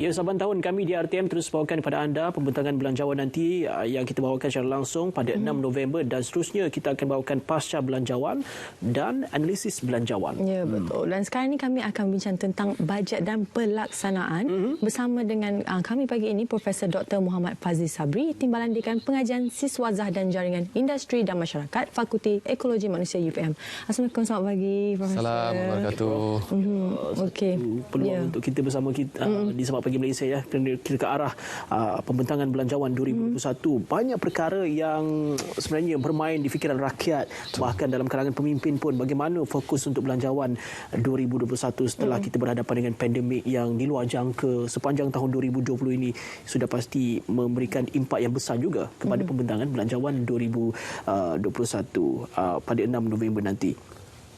Ya, saban tahun kami di RTM terus bawakan kepada anda pembentangan belanjawan nanti yang kita bawakan secara langsung pada 6 November dan seterusnya kita akan bawakan pasca belanjawan dan analisis belanjawan. Ya, betul. Dan sekarang ni kami akan bincang tentang bajet dan pelaksanaan bersama dengan kami pagi ini Profesor Dr. Muhammad Fazli Sabri, Timbalan Dekan Pengajian Siswazah dan Jaringan Industri dan Masyarakat, Fakulti Ekologi Manusia UPM. Assalamualaikum, selamat pagi Profesor. Assalamualaikum warahmatullahi wabarakatuh. Okey. Peluang untuk kita bersama kita di Selamat Pagi Malaysia ya, kita ke arah pembentangan belanjawan 2021. Banyak perkara yang sebenarnya bermain di fikiran rakyat, bahkan dalam kalangan pemimpin pun, bagaimana fokus untuk belanjawan 2021 setelah kita berhadapan dengan pandemik yang di luar jangka sepanjang tahun 2020 ini sudah pasti memberikan impak yang besar juga kepada pembentangan belanjawan 2021 pada 6 November nanti.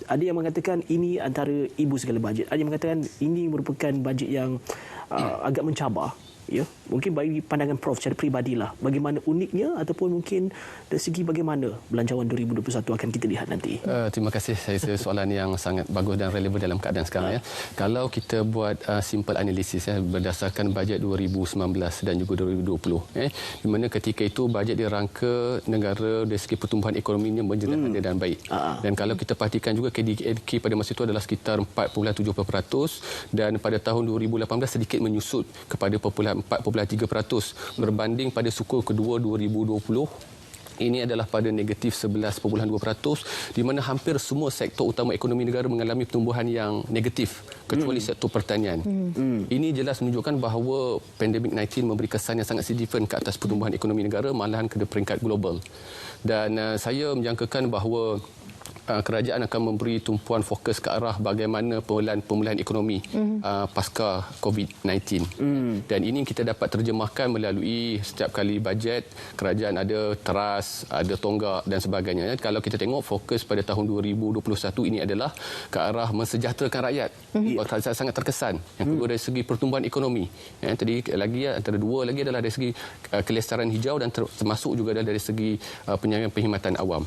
Ada yang mengatakan ini antara ibu segala bajet. Ada yang mengatakan ini merupakan bajet yang agak mencabar. Ya, mungkin bagi pandangan Prof secara peribadilah, bagaimana uniknya ataupun mungkin dari segi bagaimana belanjawan 2021 akan kita lihat nanti. Terima kasih. Saya soalan yang sangat bagus dan relevan dalam keadaan sekarang. Ya. Kalau kita buat simple analisis berdasarkan bajet 2019 dan juga 2020, di mana ketika itu bajet dirangka negara dari segi pertumbuhan ekonominya menjadi dan baik. Dan kalau kita perhatikan juga KDNK pada masa itu adalah sekitar 4.70% dan pada tahun 2018 sedikit menyusut kepada populasi 4.3% berbanding pada sukul kedua 2020 ini adalah pada negatif 11.2%, di mana hampir semua sektor utama ekonomi negara mengalami pertumbuhan yang negatif kecuali sektor pertanian. Ini jelas menunjukkan bahawa pandemik 19 memberi kesan yang sangat signifikan ke atas pertumbuhan ekonomi negara, malahan ke peringkat global. Dan saya menjangkakan bahawa kerajaan akan memberi tumpuan fokus ke arah bagaimana pemulihan ekonomi pasca COVID-19. Dan ini kita dapat terjemahkan melalui setiap kali bajet kerajaan ada teras, ada tonggak dan sebagainya. Kalau kita tengok fokus pada tahun 2021 ini adalah ke arah mensejahterakan rakyat. Rakyat sangat terkesan. Yang kedua dari segi pertumbuhan ekonomi. Tadi lagi antara dua lagi adalah dari segi kelestarian hijau dan termasuk juga dari segi penyampaian perkhidmatan awam.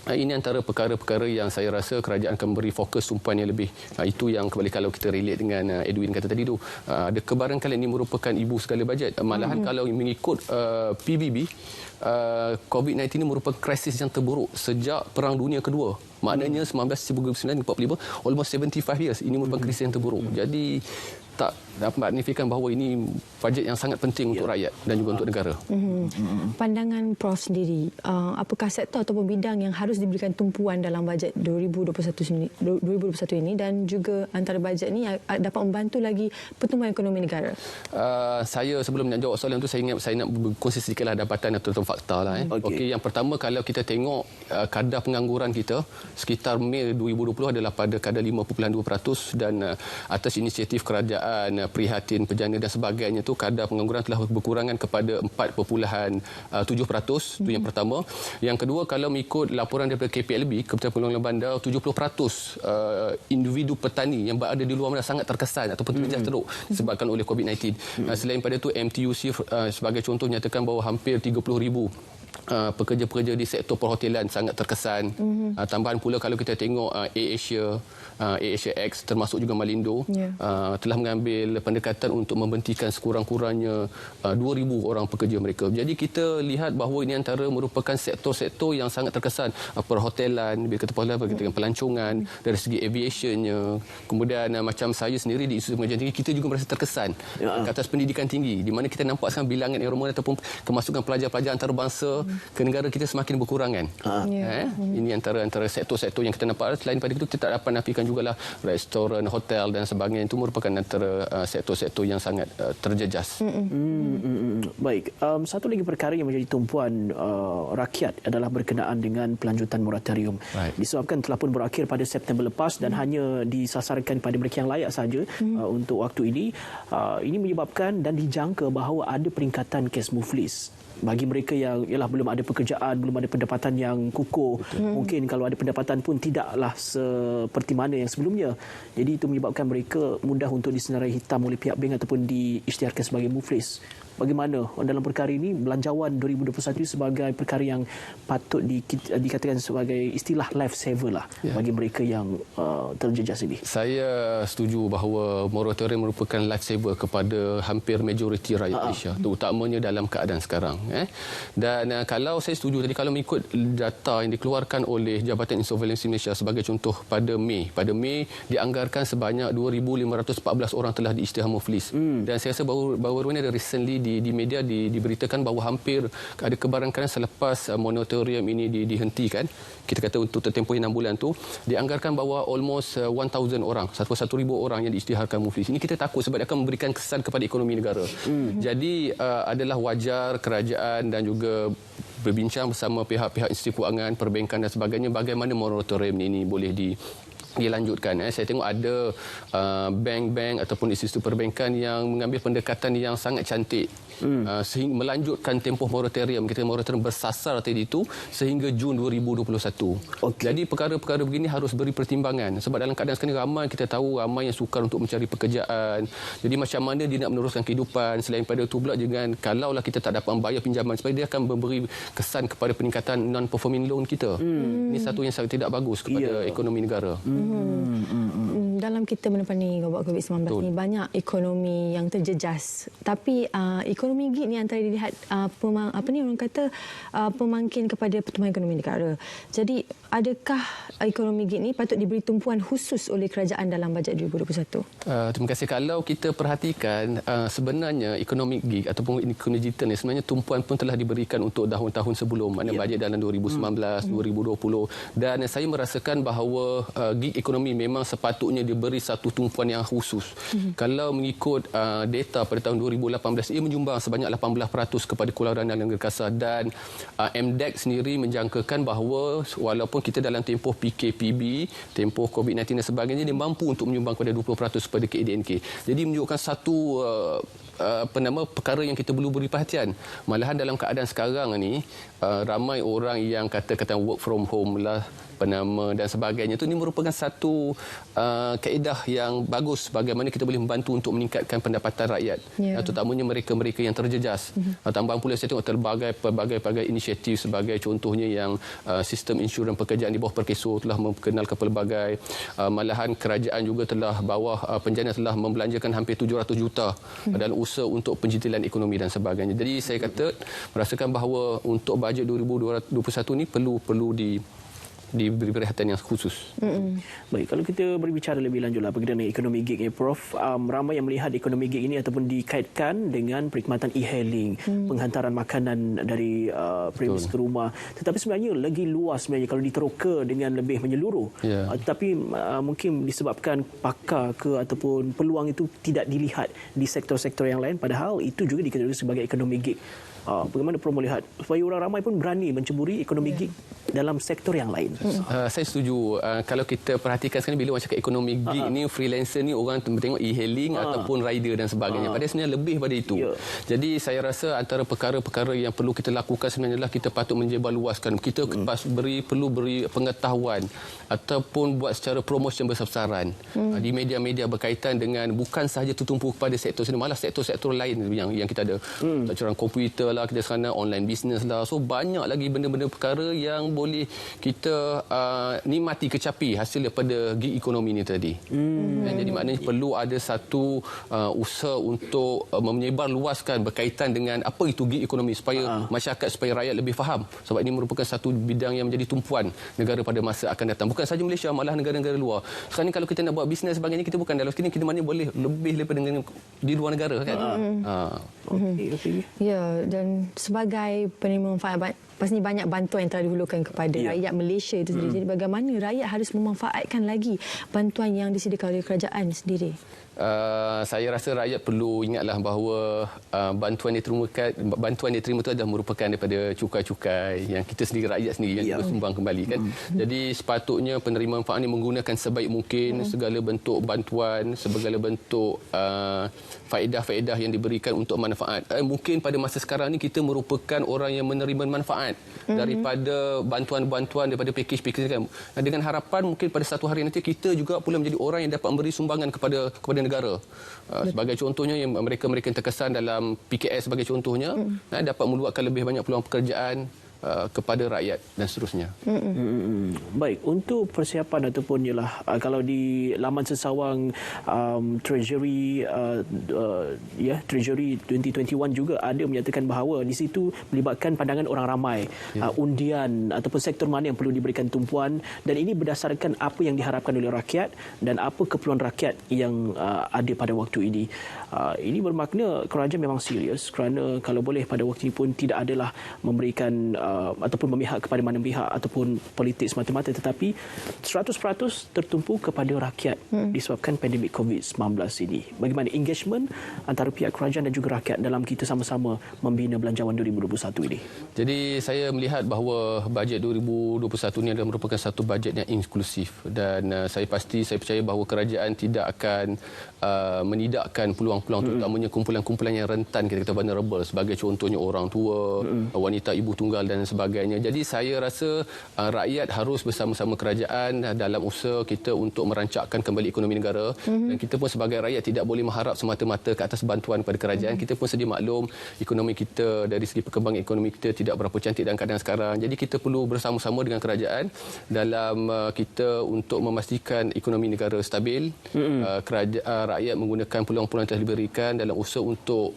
Ini antara perkara-perkara yang saya rasa kerajaan akan beri fokus tumpuan yang lebih. Itu yang kembali kalau kita relate dengan Edwin kata tadi tu. Ada kebarangkalian ini merupakan ibu segala bajet. Malahan kalau mengikut PBB, COVID-19 ini merupakan krisis yang terburuk sejak Perang Dunia Kedua. Maknanya 1945, almost 75 years. Ini merupakan krisis yang terburuk. Jadi tak dapat signifikan bahawa ini bajet yang sangat penting untuk rakyat dan juga untuk negara. Pandangan Prof sendiri, apakah sektor ataupun bidang yang harus diberikan tumpuan dalam bajet 2021 ini dan juga antara bajet ini dapat membantu lagi pertumbuhan ekonomi negara? Saya sebelum nak jawab soalan itu saya nak berkongsi sedikitlah dapatan atau fakta lah. Okey, yang pertama kalau kita tengok kadar pengangguran kita sekitar Mei 2020 adalah pada kadar 5.2% dan atas inisiatif kerajaan prihatin penjana dan sebagainya tu kadar pengangguran telah berkurangan kepada 4.7%. Itu yang pertama. Yang kedua, kalau mengikut laporan daripada KPLB, Kementerian Pengelolaan Bandar, 70% individu petani yang berada di luar mana sangat terkesan ataupun terjejas teruk disebabkan oleh COVID-19. Selain pada itu, MTUC sebagai contoh nyatakan bahawa hampir 30,000 pekerja-pekerja di sektor perhotelan sangat terkesan. Tambahan pula kalau kita tengok AirAsia X termasuk juga Malindo telah mengambil pendekatan untuk membentikan sekurang-kurangnya 2,000 orang pekerja mereka. Jadi kita lihat bahawa ini antara merupakan sektor-sektor yang sangat terkesan. Perhotelan, bila kata perhotelan, kita pelancongan, dari segi aviationnya. Kemudian macam saya sendiri di Institut Pengajian Tinggi, kita juga merasa terkesan ke atas pendidikan tinggi, di mana kita nampak sekarang bilangan enrollment ataupun kemasukan pelajar-pelajar antarabangsa ke negara kita semakin berkurangan. Ini antara sektor-sektor yang kita nampak. Selain pada itu, kita tak dapat nafikan jugalah restoran, hotel dan sebagainya. Itu merupakan antara sektor-sektor yang sangat terjejas. Baik, satu lagi perkara yang menjadi tumpuan rakyat adalah berkenaan dengan pelanjutan moratorium. Disebabkan telah pun berakhir pada September lepas dan hanya disasarkan pada mereka yang layak saja untuk waktu ini. Ini menyebabkan dan dijangka bahawa ada peningkatan kes muflis bagi mereka yang belum ada pekerjaan, belum ada pendapatan yang kukuh. Mungkin kalau ada pendapatan pun tidaklah seperti mana yang sebelumnya. Jadi itu menyebabkan mereka mudah untuk disenarai hitam oleh pihak bank ataupun diisytiharkan sebagai muflis. bagaimana dalam perkara ini belanjawan 2021 sebagai perkara yang patut dikatakan sebagai istilah life saver lah bagi mereka yang terjejas ini. Saya setuju bahawa moratorium merupakan life saver kepada hampir majoriti rakyat Malaysia, terutamanya dalam keadaan sekarang. Dan kalau saya setuju tadi, kalau mengikut data yang dikeluarkan oleh Jabatan Insolvensi Malaysia sebagai contoh, pada Mei dianggarkan sebanyak 2,514 orang telah diisytihar muflis. Dan saya rasa baru ini ada recently di media diberitakan bahawa hampir ada kebarangkalian selepas moratorium ini dihentikan, kita kata untuk tempoh 6 bulan tu, dianggarkan bahawa almost 1,000 orang, 1,000 orang yang diisytiharkan muflis. Ini kita takut sebab dia akan memberikan kesan kepada ekonomi negara. Jadi adalah wajar kerajaan dan juga berbincang bersama pihak-pihak institusi kewangan, perbankan dan sebagainya bagaimana moratorium ini boleh dilanjutkan. Saya tengok ada bank-bank ataupun institusi perbankan yang mengambil pendekatan yang sangat cantik sehingga melanjutkan tempoh moratorium. Kita moratorium bersasar tadi itu sehingga Jun 2021. Jadi perkara-perkara begini harus beri pertimbangan sebab dalam keadaan sekarang ramai yang sukar untuk mencari pekerjaan. Jadi macam mana dia nak meneruskan kehidupan. Selain pada itu pula dengan kalaulah kita tak dapat membayar pinjaman, sebab dia akan memberi kesan kepada peningkatan non-performing loan kita. Ini satu yang sangat tidak bagus kepada ekonomi negara. Dalam kita menepani wabak COVID-19 ni banyak ekonomi yang terjejas. Tapi ekonomi gig ni antara dilihat orang kata pemangkin kepada pertumbuhan ekonomi negara. Jadi adakah ekonomi gig ni patut diberi tumpuan khusus oleh kerajaan dalam bajet 2021? Terima kasih. Kalau kita perhatikan sebenarnya ekonomi gig ataupun ekonomi digital ni sebenarnya tumpuan pun telah diberikan untuk tahun-tahun sebelum, mana bajet dalam 2019, 2020, dan saya merasakan bahawa gig ekonomi memang sepatutnya diberi satu tumpuan yang khusus. Kalau mengikut data pada tahun 2018, ia menyumbang sebanyak 18% kepada keluaran dalam negara kasar, dan MDEX sendiri menjangkakan bahawa walaupun kita dalam tempoh PKPB, tempoh COVID-19 dan sebagainya, dia mampu untuk menyumbang kepada 20% kepada KDNK. Jadi menunjukkan satu perkara yang kita perlu beri perhatian. Malahan dalam keadaan sekarang ni ramai orang yang kata-kata work from home lah dan sebagainya. Itu ini merupakan satu kaedah yang bagus bagaimana kita boleh membantu untuk meningkatkan pendapatan rakyat, terutamanya mereka-mereka yang terjejas. Tambahan pula saya tengok pelbagai inisiatif sebagai contohnya yang sistem insurans pekerjaan di bawah Perkeso telah memperkenalkan pelbagai, malahan kerajaan juga telah penjana telah membelanjakan hampir 700 juta dalam usaha untuk penjitilan ekonomi dan sebagainya. Jadi saya merasakan bahawa untuk bajet 2021 ini perlu diberi perhatian yang khusus. Baik, kalau kita berbicara lebih lanjutlah berkaitan dengan ekonomi gig ni, Prof, ramai yang melihat ekonomi gig ini ataupun dikaitkan dengan perkhidmatan e-hailing, penghantaran makanan dari premis ke rumah. Tetapi sebenarnya lagi luas sebenarnya kalau diteroka dengan lebih menyeluruh. Tapi mungkin disebabkan pakar ataupun peluang itu tidak dilihat di sektor-sektor yang lain, padahal itu juga dikategorikan sebagai ekonomi gig. Bagaimana Prof melihat supaya orang ramai pun berani menceburi ekonomi gig dalam sektor yang lain? Saya setuju. Kalau kita perhatikan sekarang, bila orang cakap ekonomi gig ni, freelancer ni orang tengok e-hailing ataupun rider dan sebagainya. Padahal sebenarnya lebih pada itu. Jadi saya rasa antara perkara-perkara yang perlu kita lakukan sebenarnya adalah kita patut menjeballuaskan. Kita perlu beri pengetahuan ataupun buat secara promosi besar-besaran di media-media berkaitan dengan bukan sahaja tertumpu kepada sektor sini, malah sektor-sektor lain yang kita ada. Tacuran komputer lah, kita sana online business lah. So banyak lagi benda-benda perkara yang boleh kita nikmati kecapi hasil daripada gig ekonomi ni tadi. Jadi maknanya perlu ada satu usaha untuk menyebar luaskan berkaitan dengan apa itu gig ekonomi supaya masyarakat, supaya rakyat lebih faham. Sebab ini merupakan satu bidang yang menjadi tumpuan negara pada masa akan datang. Bukan sahaja Malaysia, malah negara-negara luar. Sekarang ni kalau kita nak buat bisnes sebagainya, kita bukan dalam sini, kita mana boleh lebih daripada di luar negara kan. Ya, dan sebagai penerima manfaat, pastinya banyak bantuan yang telah dihulurkan kepada rakyat Malaysia itu sendiri. Jadi bagaimana rakyat harus memanfaatkan lagi bantuan yang disediakan oleh kerajaan sendiri? Saya rasa rakyat perlu ingatlah bahawa bantuan yang diterima itu adalah merupakan daripada cukai-cukai yang kita sendiri, rakyat sendiri yang bersumbang kembali kan. Jadi sepatutnya penerima manfaat ini menggunakan sebaik mungkin segala bentuk bantuan, segala bentuk faedah-faedah yang diberikan untuk manfaat. Mungkin pada masa sekarang ni kita merupakan orang yang menerima manfaat daripada bantuan-bantuan, daripada pakej-pakej kan. Dengan harapan mungkin pada satu hari nanti kita juga pula menjadi orang yang dapat memberi sumbangan kepada negara. Sebagai contohnya yang mereka-mereka yang terkesan dalam PKS sebagai contohnya dapat meluatkan lebih banyak peluang pekerjaan kepada rakyat dan seterusnya. Baik, untuk persiapan ataupun ialah kalau di laman sesawang Treasury Treasury 2021 juga ada menyatakan bahawa di situ melibatkan pandangan orang ramai, undian ataupun sektor mana yang perlu diberikan tumpuan, dan ini berdasarkan apa yang diharapkan oleh rakyat dan apa keperluan rakyat yang ada pada waktu ini. Ini bermakna kerajaan memang serius kerana kalau boleh pada waktu ini pun tidak adalah memberikan ataupun memihak kepada mana pihak ataupun politik semata-mata, tetapi 100% tertumpu kepada rakyat disebabkan pandemik COVID-19 ini. Bagaimana engagement antara pihak kerajaan dan juga rakyat dalam kita sama-sama membina belanjawan 2021 ini? Jadi saya melihat bahawa bajet 2021 ini adalah merupakan satu bajet yang inklusif, dan saya percaya bahawa kerajaan tidak akan menidakkan peluang-peluang terutamanya kumpulan-kumpulan yang rentan, kita kata vulnerable, sebagai contohnya orang tua, wanita ibu tunggal dan sebagainya. Jadi saya rasa rakyat harus bersama-sama kerajaan dalam usaha kita untuk merancakkan kembali ekonomi negara, dan kita pun sebagai rakyat tidak boleh mengharap semata-mata ke atas bantuan pada kerajaan. Kita pun sedia maklum ekonomi kita dari segi perkembangan ekonomi kita tidak berapa cantik dalam keadaan sekarang. Jadi kita perlu bersama-sama dengan kerajaan dalam kita untuk memastikan ekonomi negara stabil. Rakyat menggunakan peluang-peluang yang telah diberikan dalam usaha untuk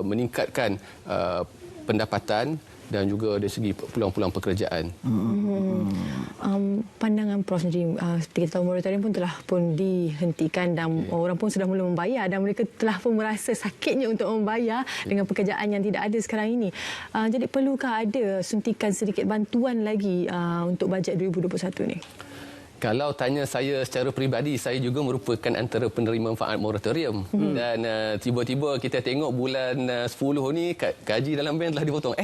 meningkatkan pendapatan dan juga dari segi peluang-peluang pekerjaan. Pandangan Prof sendiri, seperti kita tahu moratorium pun telah pun dihentikan dan orang pun sudah mula membayar, dan mereka telah pun merasa sakitnya untuk membayar dengan pekerjaan yang tidak ada sekarang ini. Jadi perlukah ada suntikan sedikit bantuan lagi untuk bajet 2021 ni? Kalau tanya saya secara peribadi, saya juga merupakan antara penerima manfaat moratorium. Dan tiba-tiba kita tengok bulan 10 ni gaji dalam bank telah dipotong.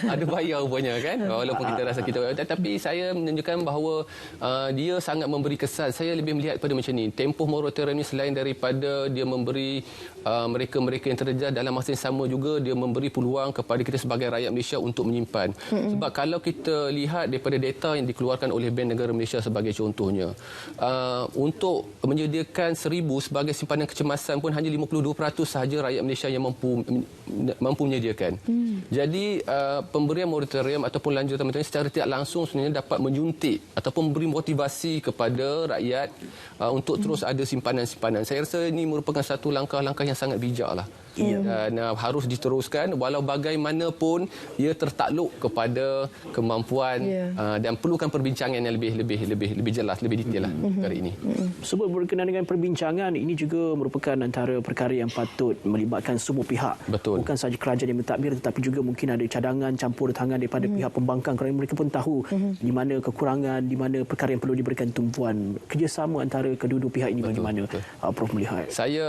Ada bayar rupanya kan. Walaupun kita rasa kita, tapi saya menunjukkan bahawa dia sangat memberi kesan. Saya lebih melihat pada macam ni. Tempoh moratorium ni selain daripada dia memberi mereka-mereka yang terjejas, dalam masa yang sama juga dia memberi peluang kepada kita sebagai rakyat Malaysia untuk menyimpan. Sebab kalau kita lihat daripada data yang dikeluarkan oleh Bank Negara Malaysia sebagai contohnya, untuk menyediakan 1,000 sebagai simpanan kecemasan pun hanya 52% sahaja rakyat Malaysia yang mampu menyediakan. Jadi pemberian moratorium ataupun lanjutan moratorium secara tidak langsung sebenarnya dapat menyuntik ataupun memberi motivasi kepada rakyat untuk terus ada simpanan-simpanan. Saya rasa ini merupakan satu langkah-langkah yang sangat bijaklah. Dan harus diteruskan walau bagaimanapun ia tertakluk kepada kemampuan dan perlukan perbincangan yang lebih jelas, lebih detail lah perkara ini. Sebab berkenaan dengan perbincangan, ini juga merupakan antara perkara yang patut melibatkan semua pihak. Betul. Bukan sahaja kerajaan yang mentadbir, tetapi juga mungkin ada cadangan campur tangan daripada pihak pembangkang, kerana mereka pun tahu di mana kekurangan, di mana perkara yang perlu diberikan tumpuan. Kerjasama antara kedua-dua pihak ini bagaimana Prof melihat? Saya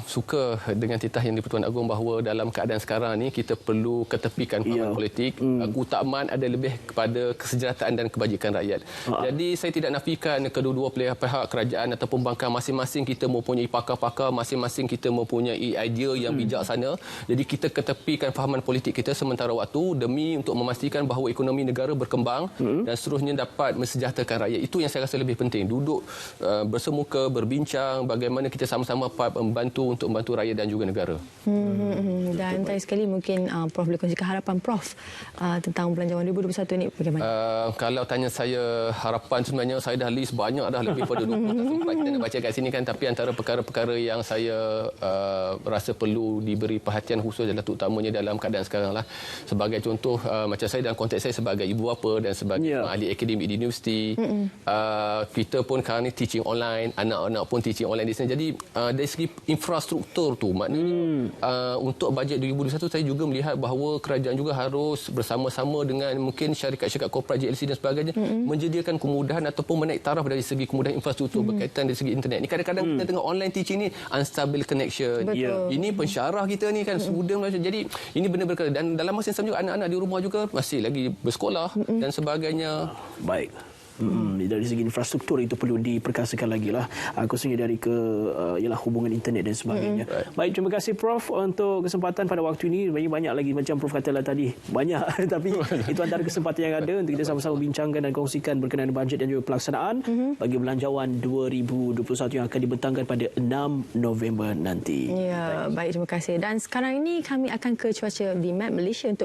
suka dengan titah yang di-Pertuan Agong bahawa dalam keadaan sekarang ni kita perlu ketepikan fahaman politik. Keutamaan ada lebih kepada kesejahteraan dan kebajikan rakyat. Jadi saya tidak nafikan kedua-dua pihak kerajaan ataupun pembangkang, masing-masing kita mempunyai pakar-pakar, masing-masing kita mempunyai idea yang bijaksana. Jadi kita ketepikan fahaman politik kita sementara waktu demi untuk memastikan bahawa ekonomi negara berkembang dan seterusnya dapat mensejahterakan rakyat. Itu yang saya rasa lebih penting. Duduk bersemuka, berbincang bagaimana kita sama-sama membantu untuk membantu rakyat dan juga negara. Dan terakhir sekali mungkin Prof boleh kongsikan harapan Prof tentang belanjawan 2021 ini bagaimana? Kalau tanya saya harapan, sebenarnya saya dah list banyak dah, lebih pada 20 tak sempat kita nak baca kat sini kan, tapi antara perkara-perkara yang saya rasa perlu diberi perhatian khusus adalah terutamanya dalam keadaan sekarang lah. Sebagai contoh, macam saya dalam konteks saya sebagai ibu bapa dan sebagai ahli akademik di universiti, kita pun sekarang ni teaching online, anak-anak pun teaching online di sini. Jadi dari segi infrastruktur tu, maknanya untuk bajet 2021 saya juga melihat bahawa kerajaan juga harus bersama-sama dengan mungkin syarikat-syarikat korporat JLC dan sebagainya menyediakan kemudahan ataupun menaik taraf dari segi kemudahan infrastruktur berkaitan dari segi internet. Ni kadang-kadang kita tengok online teaching ni unstable connection. Ini pensyarah kita ni kan student. Jadi ini benda-benda, dan dalam masa yang sama juga anak-anak di rumah juga masih lagi bersekolah dan sebagainya. Baik. Dari segi infrastruktur itu perlu diperkasakan lagi lah. Khususnya dari ialah hubungan internet dan sebagainya. Baik, terima kasih Prof untuk kesempatan pada waktu ini. Banyak lagi macam Prof katalah tadi. Banyak tapi itu antara kesempatan yang ada untuk kita sama-sama bincangkan dan kongsikan berkenaan bajet dan juga pelaksanaan bagi Belanjawan 2021 yang akan dibentangkan pada 6 November nanti. Ya, baik, terima kasih. Dan sekarang ini kami akan ke cuaca di Map Malaysia untuk